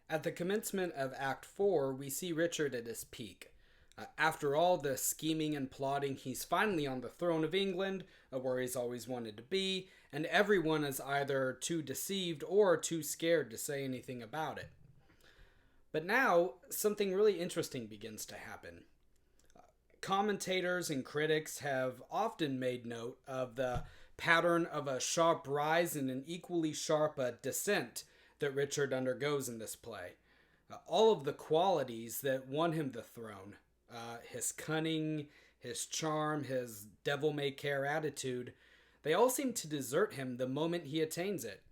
At the commencement of Act 4, we see Richard at his peak. After all the scheming and plotting, he's finally on the throne of England, where he's always wanted to be, and everyone is either too deceived or too scared to say anything about it. But now, something really interesting begins to happen. Commentators and critics have often made note of the pattern of a sharp rise and an equally sharp descent that Richard undergoes in this play. All of the qualities that won him the throne, his cunning, his charm, his devil may care attitude, they all seem to desert him the moment he attains it.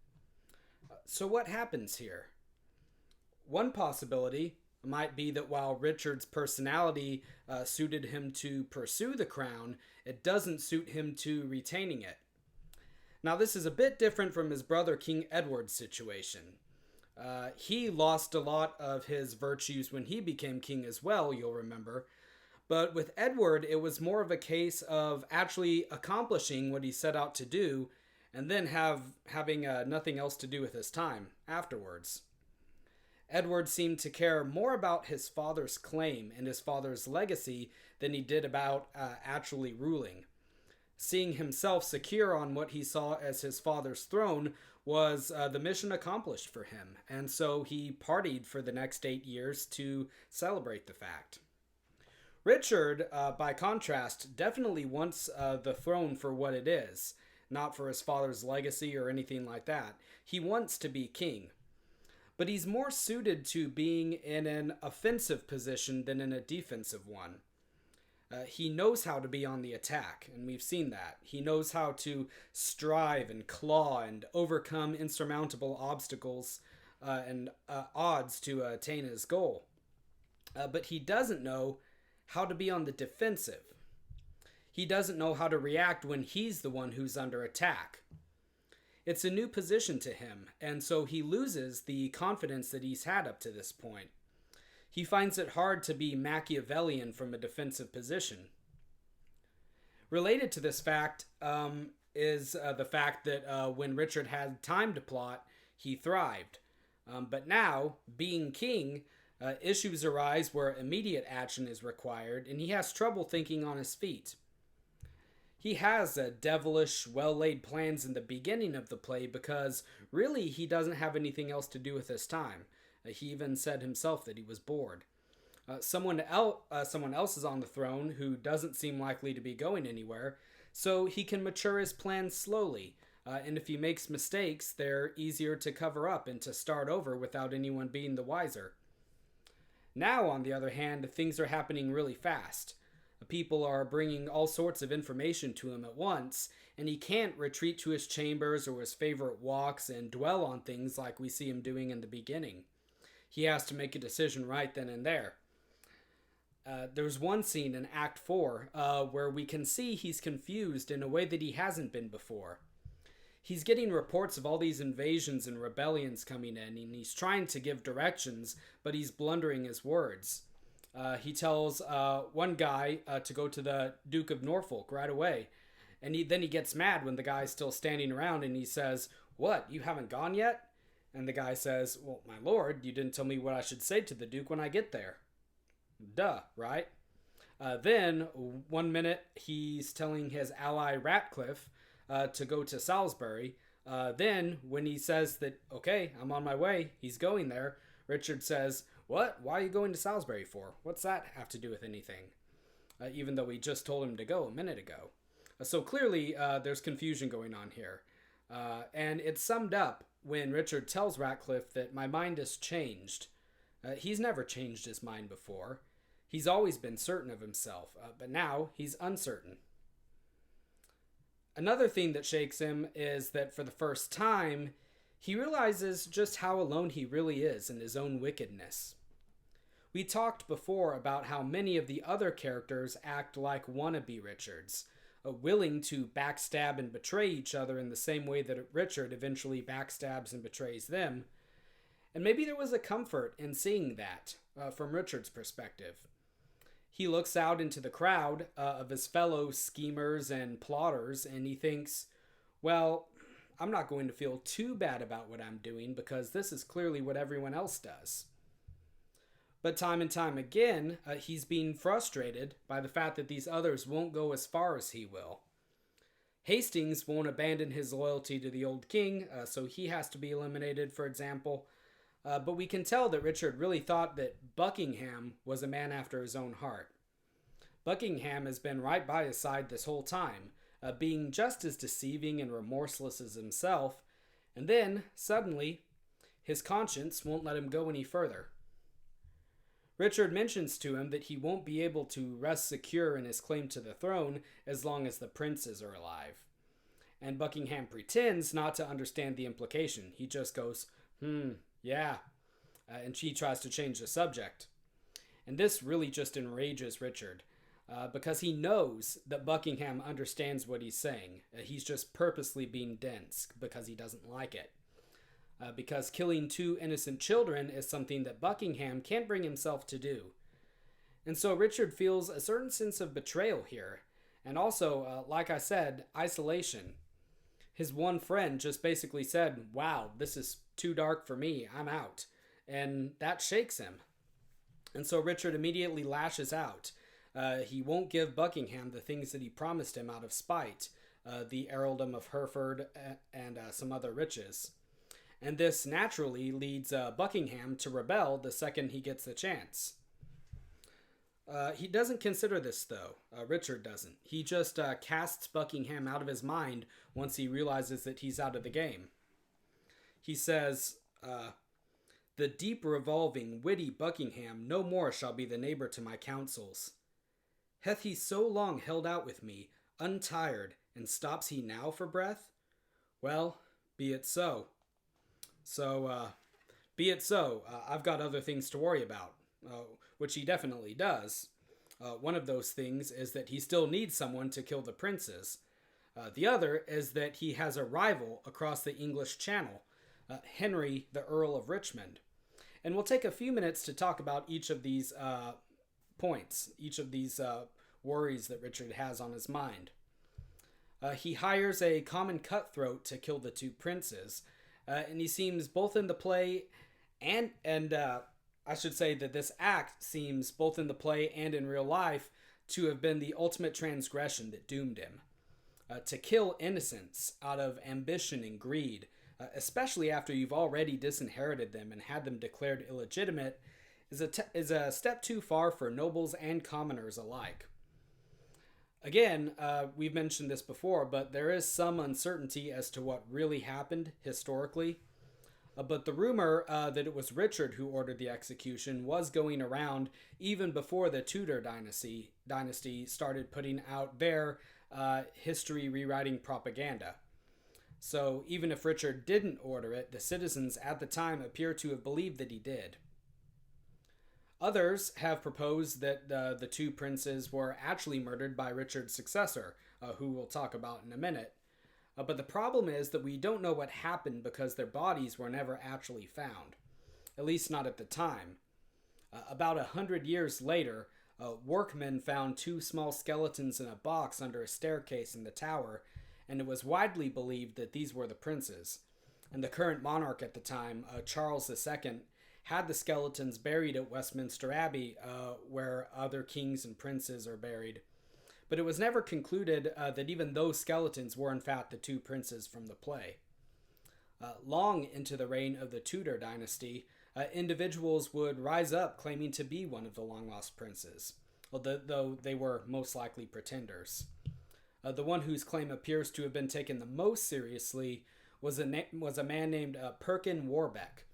So, what happens here? One possibility might be that while Richard's personality suited him to pursue the crown, it doesn't suit him to retaining it. Now, this is a bit different from his brother King Edward's situation. He lost a lot of his virtues when he became king as well, you'll remember. But with Edward, it was more of a case of actually accomplishing what he set out to do and then having nothing else to do with his time afterwards. Edward seemed to care more about his father's claim and his father's legacy than he did about actually ruling. Seeing himself secure on what he saw as his father's throne was the mission accomplished for him, and so he partied for the next 8 years to celebrate the fact. Richard, by contrast, definitely wants the throne for what it is, not for his father's legacy or anything like that. He wants to be king. But he's more suited to being in an offensive position than in a defensive one. He knows how to be on the attack, and we've seen that. He knows how to strive and claw and overcome insurmountable obstacles and odds to attain his goal. But he doesn't know how to be on the defensive. He doesn't know how to react when he's the one who's under attack. It's a new position to him, and so he loses the confidence that he's had up to this point. He finds it hard to be Machiavellian from a defensive position. Related to this fact is the fact that when Richard had time to plot, he thrived. But now, being king, issues arise where immediate action is required, and he has trouble thinking on his feet. He has devilish, well-laid plans in the beginning of the play because really he doesn't have anything else to do with his time. He even said himself that he was bored. Someone else is on the throne who doesn't seem likely to be going anywhere, so he can mature his plans slowly. And if he makes mistakes, they're easier to cover up and to start over without anyone being the wiser. Now, on the other hand, things are happening really fast. People are bringing all sorts of information to him at once, and he can't retreat to his chambers or his favorite walks and dwell on things like we see him doing in the beginning. He has to make a decision right then and there. There's one scene in Act 4 where we can see he's confused in a way that he hasn't been before. He's getting reports of all these invasions and rebellions coming in, and he's trying to give directions, but he's blundering his words. He tells one guy to go to the Duke of Norfolk right away. And then he gets mad when the guy's still standing around and he says, "What, you haven't gone yet?" And the guy says, "Well, my lord, you didn't tell me what I should say to the Duke when I get there." Duh, right? Then, one minute, he's telling his ally Ratcliffe to go to Salisbury. Then, when he says that, "Okay, I'm on my way," he's going there, Richard says, "What? Why are you going to Salisbury for? What's that have to do with anything?" Even though we just told him to go a minute ago. So clearly, there's confusion going on here. And it's summed up when Richard tells Ratcliffe that my mind has changed. He's never changed his mind before. He's always been certain of himself, but now he's uncertain. Another thing that shakes him is that for the first time, he realizes just how alone he really is in his own wickedness. We talked before about how many of the other characters act like wannabe Richards, willing to backstab and betray each other in the same way that Richard eventually backstabs and betrays them. And maybe there was a comfort in seeing that from Richard's perspective. He looks out into the crowd of his fellow schemers and plotters and he thinks, well, I'm not going to feel too bad about what I'm doing because this is clearly what everyone else does. But time and time again, he's being frustrated by the fact that these others won't go as far as he will. Hastings won't abandon his loyalty to the old king, so he has to be eliminated, for example. But we can tell that Richard really thought that Buckingham was a man after his own heart. Buckingham has been right by his side this whole time, being just as deceiving and remorseless as himself, and then, suddenly, his conscience won't let him go any further. Richard mentions to him that he won't be able to rest secure in his claim to the throne as long as the princes are alive. And Buckingham pretends not to understand the implication. He just goes, yeah, and she tries to change the subject. And this really just enrages Richard, because he knows that Buckingham understands what he's saying. He's just purposely being dense because he doesn't like it. Because killing 2 innocent children is something that Buckingham can't bring himself to do. And so Richard feels a certain sense of betrayal here, and also, like I said, isolation. His one friend just basically said, wow, this is too dark for me, I'm out. And that shakes him. And so Richard immediately lashes out. He won't give Buckingham the things that he promised him out of spite, the earldom of Hereford and some other riches. And this naturally leads Buckingham to rebel the second he gets the chance. He doesn't consider this, though. Richard doesn't. He just casts Buckingham out of his mind once he realizes that he's out of the game. He says, the deep revolving, witty Buckingham no more shall be the neighbor to my counsels. Hath he so long held out with me, untired, and stops he now for breath? Well, be it so. Be it so. I've got other things to worry about, which he definitely does. One of those things is that he still needs someone to kill the princes. The other is that he has a rival across the English Channel, Henry, the Earl of Richmond. And we'll take a few minutes to talk about each of these points, each of these worries that Richard has on his mind. He hires a common cutthroat to kill the 2 princes, and he seems both in the play and I should say that this act seems both in the play and in real life to have been the ultimate transgression that doomed him. To kill innocents out of ambition and greed, especially after you've already disinherited them and had them declared illegitimate, is a step too far for nobles and commoners alike. Again, we've mentioned this before, but there is some uncertainty as to what really happened historically. But the rumor that it was Richard who ordered the execution was going around even before the Tudor dynasty started putting out their history rewriting propaganda. So even if Richard didn't order it, the citizens at the time appear to have believed that he did. Others have proposed that the 2 princes were actually murdered by Richard's successor, who we'll talk about in a minute. But the problem is that we don't know what happened because their bodies were never actually found, at least not at the time. About 100 years later, workmen found 2 small skeletons in a box under a staircase in the tower, and it was widely believed that these were the princes. And the current monarch at the time, Charles II, had the skeletons buried at Westminster Abbey, where other kings and princes are buried. But it was never concluded that even those skeletons were in fact the 2 princes from the play. Long into the reign of the Tudor dynasty, individuals would rise up claiming to be one of the long-lost princes, though they were most likely pretenders. The one whose claim appears to have been taken the most seriously was a man named Perkin Warbeck,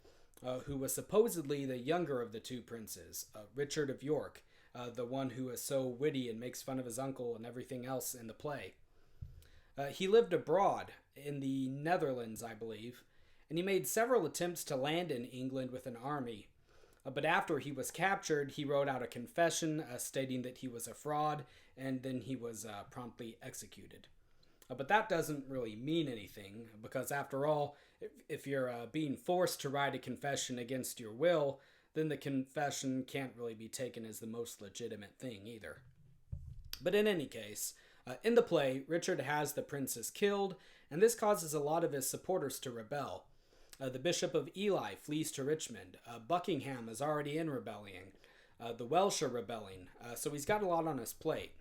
who was supposedly the younger of the 2 princes, Richard of York, the one who is so witty and makes fun of his uncle and everything else in the play. He lived abroad, in the Netherlands, I believe, and he made several attempts to land in England with an army. But after he was captured, he wrote out a confession stating that he was a fraud, and then he was promptly executed. But that doesn't really mean anything, because after all, if you're being forced to write a confession against your will, then the confession can't really be taken as the most legitimate thing either. But in any case, in the play, Richard has the princes killed, and this causes a lot of his supporters to rebel. The Bishop of Ely flees to Richmond. Buckingham is already in rebellion. The Welsh are rebelling, so he's got a lot on his plate.